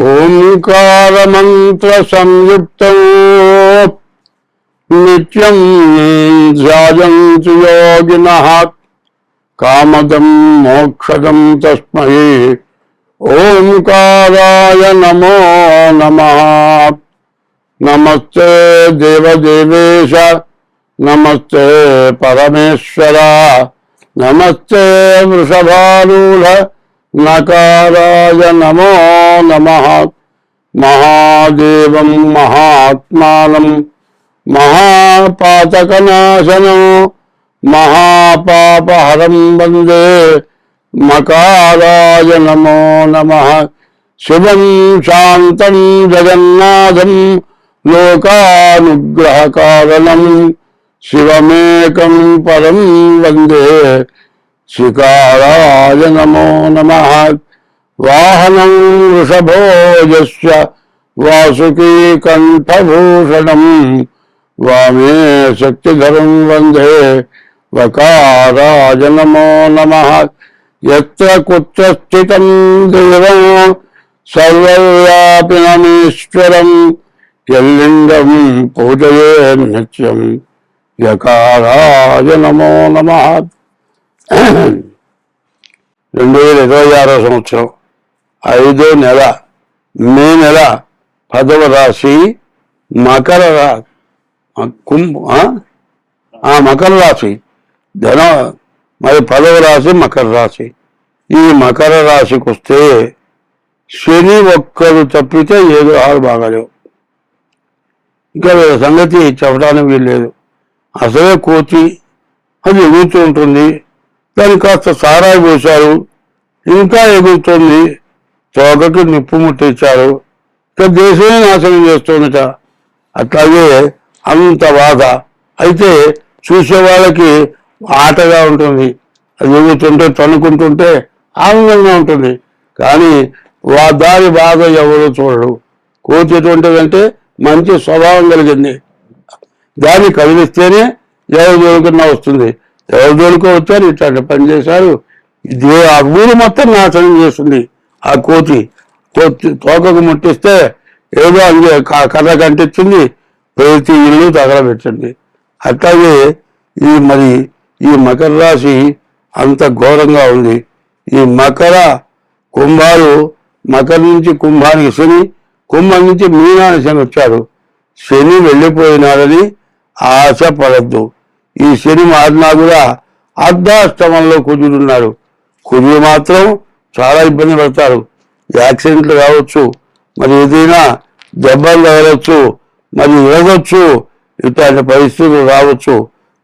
ఓంకారమంత్ర సంయుక్తం నిత్యం ధ్యాయంతి యోగినః కామదం మోక్షదం తస్మై ఓంకారాయ నమో నమః. నమస్తే దేవదేవేశ, నమస్తే పరమేశ్వర, నమస్తే వృషభారూఢ నకారాయ నమో నమః. మహాదేవం మహాత్మానం మహాపాతకనాశనం మహాపాపహరం వందే మకారాయ నమో నమః. శివం శాంతం జగన్నాథం లోకానుగ్రహకారణం శివమేకం పరం వందే శికారాయ నమో నమః. వాహనం వృషభోజస్య వాసుకీ కంఠభూషణం వామే శక్తిధరం వందే వకారాయ నమో నమః. యత్ర కుత్ర స్థితం దేవం సర్వవ్యాపినమీశ్వరం యల్లింగం పూజయే నిత్యం యకారాయ నమో నమః. 2026 సంవత్సరం 5వ నెల మే నెల 10వ రాశి మకర మకర రాశి ధన మరి 10వ రాశి మకర రాశి. ఈ మకర రాశికి వస్తే శని ఒక్కరు తప్పితే ఏ గ్రహాలు బాగాలేవు. ఇంకా వీళ్ళ సంగతి చెప్పడానికి వీల్లేదు. అసలే కోతి అది ఎగురుతూ ఉంటుంది, దానికి కాస్త సారాయి పోశారు, ఇంకా ఎగురుతుంది, తోకకి నిప్పు ముట్టించారు, ఇక దేశమే నాశనం చేస్తుందట. అట్లాగే అంత బాధ. అయితే చూసే వాళ్ళకి ఆటగా ఉంటుంది, అది ఎగురుతుంటే తనుకుంటుంటే ఆనందంగా ఉంటుంది. కానీ దాని బాధ ఎవరు చూడరు. కోతి ఎటువంటిదంటే మంచి స్వభావం కలిగింది, దాన్ని కదిలిస్తేనే ఎవరి జోలికన్నా వస్తుంది. ఎవరి జోలికో వచ్చారు, ఇట్లాంటి పని చేశారు, ఆ ఊరు మొత్తం నాశనం చేస్తుంది. ఆ కోతి తోకకు ముట్టిస్తే ఏదో అంగే కర్ర కంటించింది, ప్రతి ఇల్లు తగలబెట్టింది. అట్లాగే ఈ మకర రాశి అంత ఘోరంగా ఉంది. ఈ కుంభాలు మకర నుంచి కుంభానికి శని, కుంభం నుంచి మీనానికి శని వచ్చాడు. శని వెళ్ళిపోయినాడని ఆశ పడద్దు. ఈ శని మారినా కూడా అర్ధాష్టమంలో కుజుడున్నాడు. కుజుడు మాత్రం చాలా ఇబ్బంది పడతారు. యాక్సిడెంట్లు కావచ్చు, మరి ఏదైనా దెబ్బలు తగలవచ్చు, మరి ఇరగొచ్చు, ఇట్లాంటి పరిస్థితులు రావచ్చు.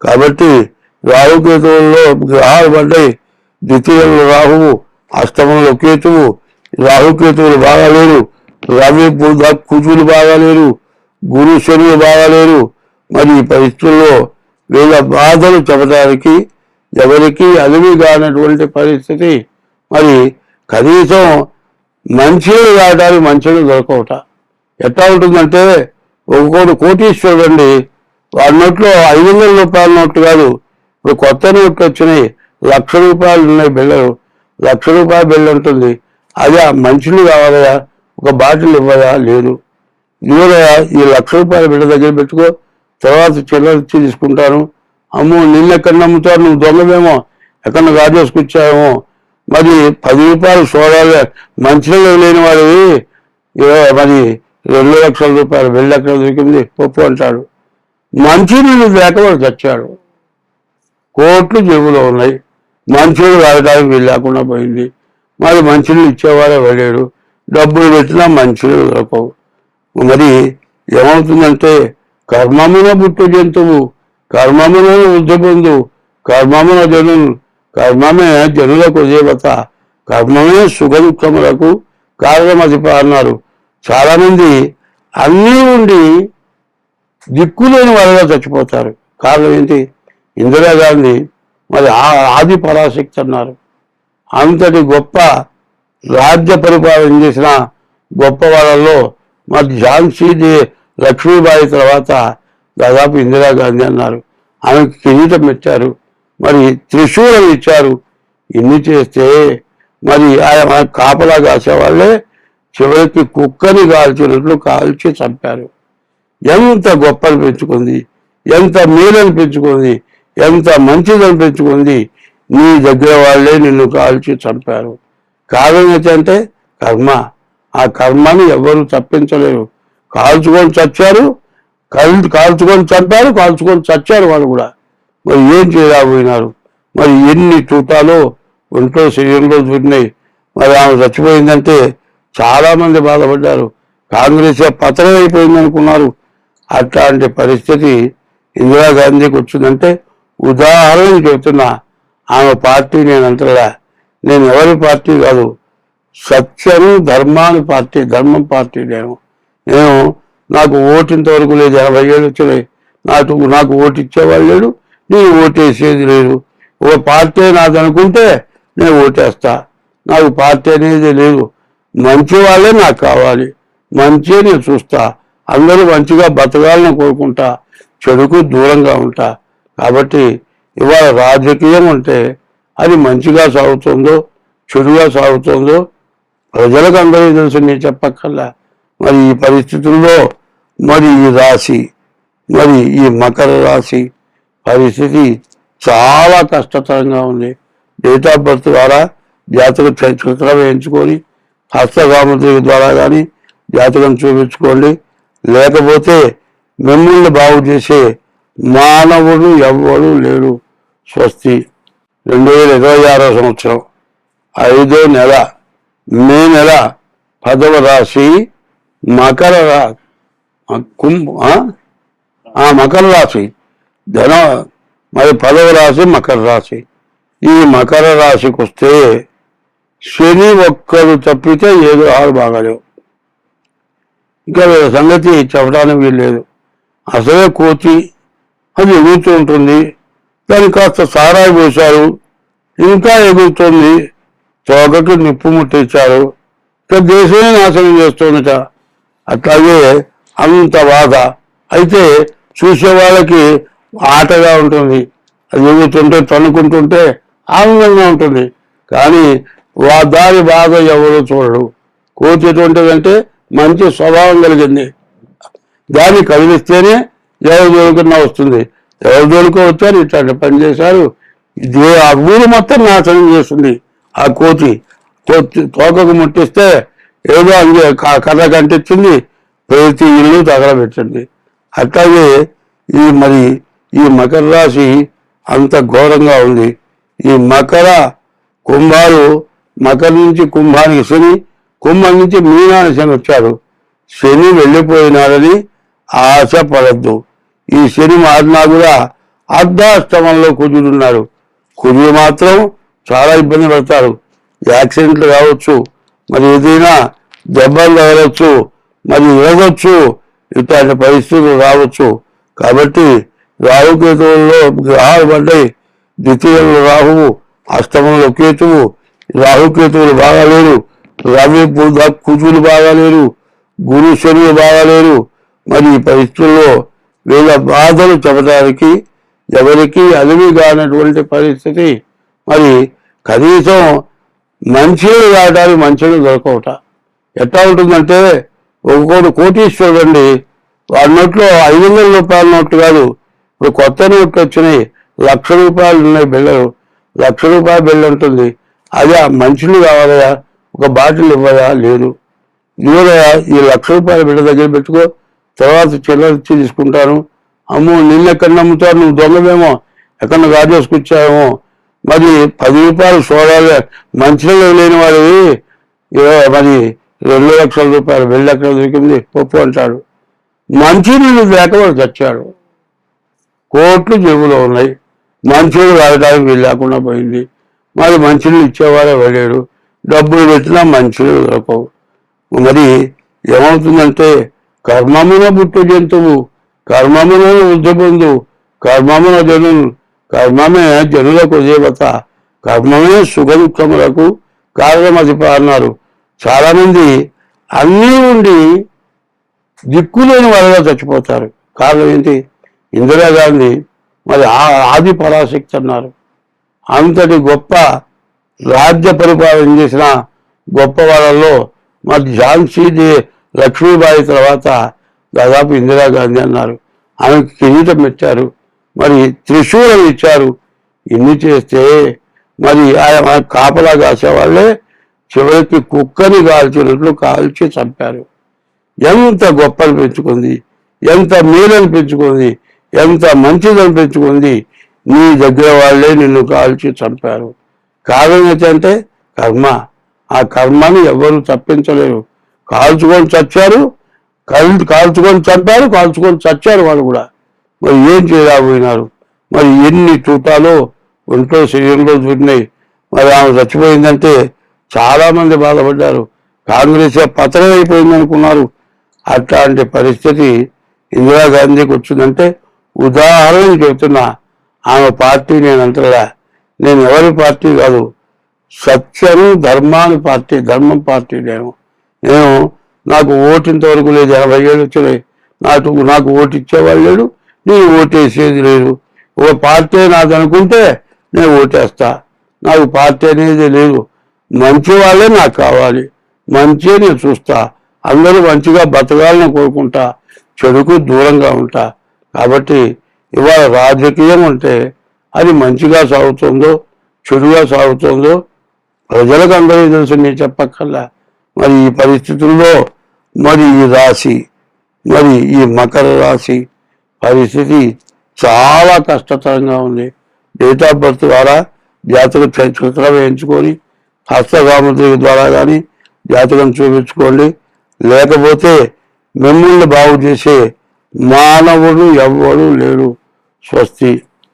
కాబట్టి రాహుకేతువుల్లో గ్రహాలు పడ్డాయి. ద్వితీయంలో రాహువు, అష్టమంలో కేతువు. రాహుకేతువులు బాగాలేరు, రవి కుజులు బాగాలేరు, గురు శనులు బాగాలేరు. మరి ఈ పరిస్థితుల్లో వీళ్ళ బాధలు చెప్పడానికి ఎవరికి అలివి కానటువంటి పరిస్థితి. మరి కనీసం మంచిలు రావడానికి మంచిలు దొరకవట. ఎట్లా ఉంటుందంటే ఒక్కొక్కడు కోటీశ్వరుడు అండి, వాడి నోట్లో 500 రూపాయల నోట్లు కాదు, ఇప్పుడు కొత్త నోట్లు వచ్చినాయి, ₹1,00,000 ఉన్నాయి బిళ్ళలు. ₹1,00,000 బిళ్ళ ఉంటుంది. అదే మంచులు కావాలయా, ఒక బాటిల్ ఇవ్వదా, లేదు. ఇవ్వదయా, ఈ ₹1,00,000 బిళ్ళ దగ్గర పెట్టుకో, తర్వాత చిల్లర తీసుకుంటాను. అమ్మో నిన్నెక్కడ నమ్ముతారు, నువ్వు దొంగమేమో, ఎక్కడ గాజేసుకొచ్చావేమో. మరి ₹10 సోడాలు మంచిలో లేని వాడివి మరి ₹2,00,000 బిళ్ళ ఎక్కడ దొరికింది పప్పు అంటాడు. మంచినీళ్ళు లేక వాడు చచ్చాడు. కోట్లు జేబులో ఉన్నాయి, మంచినీళ్ళు తాగడానికి వీలు లేకుండా పోయింది. మరి మంచినీళ్ళు ఇచ్చేవాడే వెళ్ళాడు, డబ్బులు పెట్టినా మంచినీళ్ళు దొరకవు. మరి ఏమవుతుందంటే కర్మమున పుట్టు జంతువు, కర్మమున వృద్ధి పొందు, కర్మమున జనులు, కర్మమే జనులకు దేవత, కర్మమే సుఖ దుఃఖములకు కారణమధిప అన్నారు. చాలామంది అన్నీ ఉండి దిక్కులేని వాళ్ళగా చచ్చిపోతారు. కారణం ఏంటి? ఇందిరాగాంధీ మరి ఆది పరాశక్తి అన్నారు. అంతటి గొప్ప రాజ్య పరిపాలన చేసిన గొప్ప వాళ్ళలో మరి ఝాన్సీ లక్ష్మీబాయి తర్వాత దాదాపు ఇందిరాగాంధీ అన్నారు. ఆమెకు కిరీటం పెట్టారు, మరి త్రిశూలం ఇచ్చారు. ఇన్ని చేస్తే మరి ఆయన కాపలా కాసేవాళ్ళే చివరికి కుక్కని కాల్చినట్లు కాల్చి చంపారు. ఎంత గొప్పని పెంచుకుంది, ఎంత మేలని పెంచుకుంది, ఎంత మంచిదని పెంచుకుంది. నీ దగ్గర వాళ్ళే నిన్ను కాల్చి చంపారు. కారణం ఏంటంటే కర్మ. ఆ కర్మని ఎవరు తప్పించలేరు. కాల్చుకొని చచ్చారు, కాల్చుకొని చంపారు, కాల్చుకొని చచ్చారు వాళ్ళు కూడా. మరి ఏం చేయలేకపోయినారు. మరి ఎన్ని చూటాలో ఒంట్లో శరీరంలో దూరినాయి. మరి ఆమె చచ్చిపోయిందంటే చాలామంది బాధపడ్డారు. కాంగ్రెస్ పతనం అయిపోయింది అనుకున్నారు. అట్లాంటి పరిస్థితి ఇందిరాగాంధీకి వచ్చిందంటే ఉదాహరణకు చెబుతున్నా. ఆమె పార్టీ నేను అంతలా, నేను ఎవరి పార్టీ కాదు, సత్యము ధర్మాన్ని పార్టీ, ధర్మం పార్టీ. నేను నాకు ఓటింత వరకు లేదు. 80 ఏళ్ళు వచ్చినాయి. నాకు ఓటు ఇచ్చేవాళ్ళు లేడు, నేను ఓటేసేది లేదు. ఒక పార్టీ నాది అనుకుంటే నేను ఓటేస్తా. నాకు పార్టీ అనేది లేదు. మంచి వాళ్ళే నాకు కావాలి, మంచి నేను చూస్తా. అందరూ మంచిగా బతకాలని కోరుకుంటా, చెడుకు దూరంగా ఉంటా. కాబట్టి ఇవాళ రాజకీయం అంటే అది మంచిగా సాగుతుందో చెడుగా సాగుతుందో ప్రజలకు అందరూ తెలుసు, నేను చెప్పక్కర్లా. మరి ఈ పరిస్థితుల్లో మరి ఈ రాశి, మరి ఈ మకర రాశి పరిస్థితి చాలా కష్టతరంగా ఉంది. డేట్ ఆఫ్ బర్త్ ద్వారా జాతక చిత్రం వేయించుకొని హస్తసాముద్రిక ద్వారా కానీ జాతకం చూపించుకోండి. లేకపోతే మిమ్మల్ని బాగు చేసే మానవుడు ఎవ్వడు లేడు. స్వస్తి. 2026 సంవత్సరం 5వ నెల మే నెల 10వ రాశి మకర మకర రాశి మరి 10వ రాశి మకర రాశి. ఈ మకర రాశికి వస్తే శని ఒక్కడు తప్పితే ఏదో ఆరు బాగాలేవు. ఇంకా వీళ్ళ సంగతి చెప్పడానికి వీల్లేదు. అసలే కోతి అది ఎగురుతూ ఉంటుంది. దాన్ని కాస్త సారాయి పోశారు, ఇంకా ఎగురుతుంది. తోకకి నిప్పు ముట్టించారు, ఇక దేశమే నాశనం చేస్తుందట. అట్లాగే అంత బాధ. అయితే చూసే వాళ్ళకి ఆటగా ఉంటుంది. అది ఎగురుతుంటే తన్నుకుంటుంటే ఆనందంగా ఉంటుంది. కానీ దాని బాధ ఎవరు చూడరు. కోతి ఎటువంటిదంటే మంచి స్వభావం కలిగింది. దాన్ని కదిలిస్తేనే ఎవరు దొరుకున్నా వస్తుంది. ఎవరు దొరుకు వచ్చారు, ఇట్లాంటి పని చేశారు. ఆ ఊరు మొత్తం నాశనం చేస్తుంది. ఆ కోతి తోకకు ముట్టిస్తే ఏదో అంగే కర్ర కంటించింది, ప్రతి ఇల్లు తగలబెట్టింది. అట్లాగే ఈ మకర రాశి అంత ఘోరంగా ఉంది. ఈ కుంభాలు మకర నుంచి కుంభానికి శని, కుంభం నుంచి మీనానికి శని వచ్చాడు. శని వెళ్ళిపోయినాడని ఆశ పడద్దు. ఈ శని మారినా కూడా అర్ధాష్టమంలో కుజుడున్నాడు. కుజుడు మాత్రం చాలా ఇబ్బంది పడతారు. యాక్సిడెంట్లు కావచ్చు, మరి ఏదైనా దెబ్బలు తగలవచ్చు, మరి ఇవ్వచ్చు, ఇట్లాంటి పరిస్థితులు రావచ్చు. కాబట్టి రాహుకేతువుల్లో గ్రహాలు పడ్డాయి. ద్వితీయంలో రాహువు, అష్టమంలో కేతువు. రాహుకేతువులు బాగాలేరు, రవి కుజులు బాగాలేరు, గురు శనులు బాగాలేరు. మరి ఈ పరిస్థితుల్లో వీళ్ళ బాధలు చెప్పడానికి ఎవరికి అలివి కానటువంటి పరిస్థితి. మరి కనీసం మంచినీళ్ళు తాగడానికి మంచినీళ్ళు దొరకవట. ఎట్లా ఉంటుందంటే ఒక్కొక్కడు కోటీశ్వరుడు అండి, వాడి నోట్లో 500 రూపాయల నోట్లు కాదు, ఇప్పుడు కొత్త నోట్లు వచ్చినాయి, ₹1,00,000 ఉన్నాయి బిళ్ళలు. ₹1,00,000 బిళ్ళ ఉంటుంది. అదే మంచినీళ్ళు కావాలయా, ఒక బాటిల్ ఇవ్వయా, లేదు. ఇవ్వదయా, ఈ ₹1,00,000 బిళ్ళ దగ్గర పెట్టుకో, తర్వాత చిల్లర ఇచ్చి తీసుకుంటాను. అమ్మో నిన్నెక్కడ నమ్ముతారు, నువ్వు దొంగవేమో, ఎక్కడ గాజేసుకొచ్చావేమో. మరి ₹10 సోడాలు మంచినీళ్ళు లేని వాడివి మరి ₹2,00,000 బిళ్ళ ఎక్కడ దొరికింది పప్పు అంటాడు. మంచినీళ్ళు లేక వాడు చచ్చాడు. కోట్లు జేబులో ఉన్నాయి, మంచినీళ్ళు తాగడానికి వీలు లేకుండా పోయింది. మరి మంచినీళ్ళు ఇచ్చేవాడే వెళ్ళాడు. డబ్బులు పెట్టినా మంచినీళ్ళు దొరకవు. మరి ఏమవుతుందంటే కర్మమున పుట్టు జంతువు, కర్మమున వృద్ధి పొందు, కర్మమున కర్మమే జనులకు దేవత, కర్మమే సుఖ దుఃఖములకు కారణమధిప అన్నారు. చాలామంది అన్నీ ఉండి దిక్కులేని వాళ్ళగా చచ్చిపోతారు. కారణం ఏంటి? ఇందిరాగాంధీ మరి ఆది పరాశక్తి అన్నారు. అంతటి గొప్ప రాజ్య పరిపాలన చేసిన గొప్ప వాళ్ళల్లో మరి లక్ష్మీబాయి తర్వాత దాదాపు ఇందిరాగాంధీ అన్నారు, ఆమెకు కిరీటం పెట్టారు, మరి త్రిశూలం ఇచ్చారు. ఇన్ని చేస్తే మరి ఆయన కాపలా కాసేవాళ్ళే చివరికి కుక్కని కాల్చినట్లు కాల్చి చంపారు. ఎంత గొప్పలు పెంచుకుంది, ఎంత మేలను పెంచుకుంది, ఎంత మంచిదని పెంచుకుంది. నీ దగ్గర వాళ్ళే నిన్ను కాల్చి చంపారు. కారణం ఏంటంటే కర్మ. ఆ కర్మని ఎవరు తప్పించలేరు. కాల్చుకొని చచ్చారు, కాల్చుకొని చంపారు, కాల్చుకొని చచ్చారు వాళ్ళు కూడా. మరి ఏం చేయలేకపోయినారు. మరి ఎన్ని చూటాలో ఒంట్లో శరీరంలో చూడినాయి. మరి ఆమె చచ్చిపోయిందంటే చాలామంది బాధపడ్డారు. కాంగ్రెస్ పతనం అయిపోయింది అనుకున్నారు. అట్లాంటి పరిస్థితి ఇందిరాగాంధీకి వచ్చిందంటే ఉదాహరణ చెబుతున్నా. ఆమె పార్టీ నేను అంటలా, నేను ఎవరి పార్టీ కాదు, సత్యము ధర్మాన్ని పార్టీ, ధర్మం పార్టీ. నేను నాకు ఓటింతవరకు లేదు. 80 ఏళ్ళు వచ్చినాయి, నాకు ఓటు ఇచ్చేవాళ్ళు లేడు, నేను ఓటేసేది లేదు. ఓ పార్టీ నాది అనుకుంటే నేను ఓటేస్తా. నాకు పార్టీ అనేది లేదు. మంచి వాళ్ళే నాకు కావాలి, మంచిగా నేను చూస్తా, అందరూ మంచిగా బతకాలని కోరుకుంటా, చెడుకు దూరంగా ఉంటా. కాబట్టి ఇవాళ రాజకీయం అంటే అది మంచిగా సాగుతుందో చెడుగా సాగుతుందో ప్రజలకు అందరూ తెలుసు, నేను చెప్పక్కర్లా. మరి ఈ పరిస్థితుల్లో మరి ఈ రాశి, మరి ఈ మకర రాశి పరిస్థితి చాలా కష్టతరంగా ఉంది. డేట్ ఆఫ్ బర్త్ ద్వారా జాతక చిత్రం వేయించుకొని హస్తసాముద్రిక ద్వారా కానీ జాతకం చూపించుకోండి. లేకపోతే మిమ్మల్ని బాగు చేసే మానవుడు ఎవ్వడూ లేడు. స్వస్తి.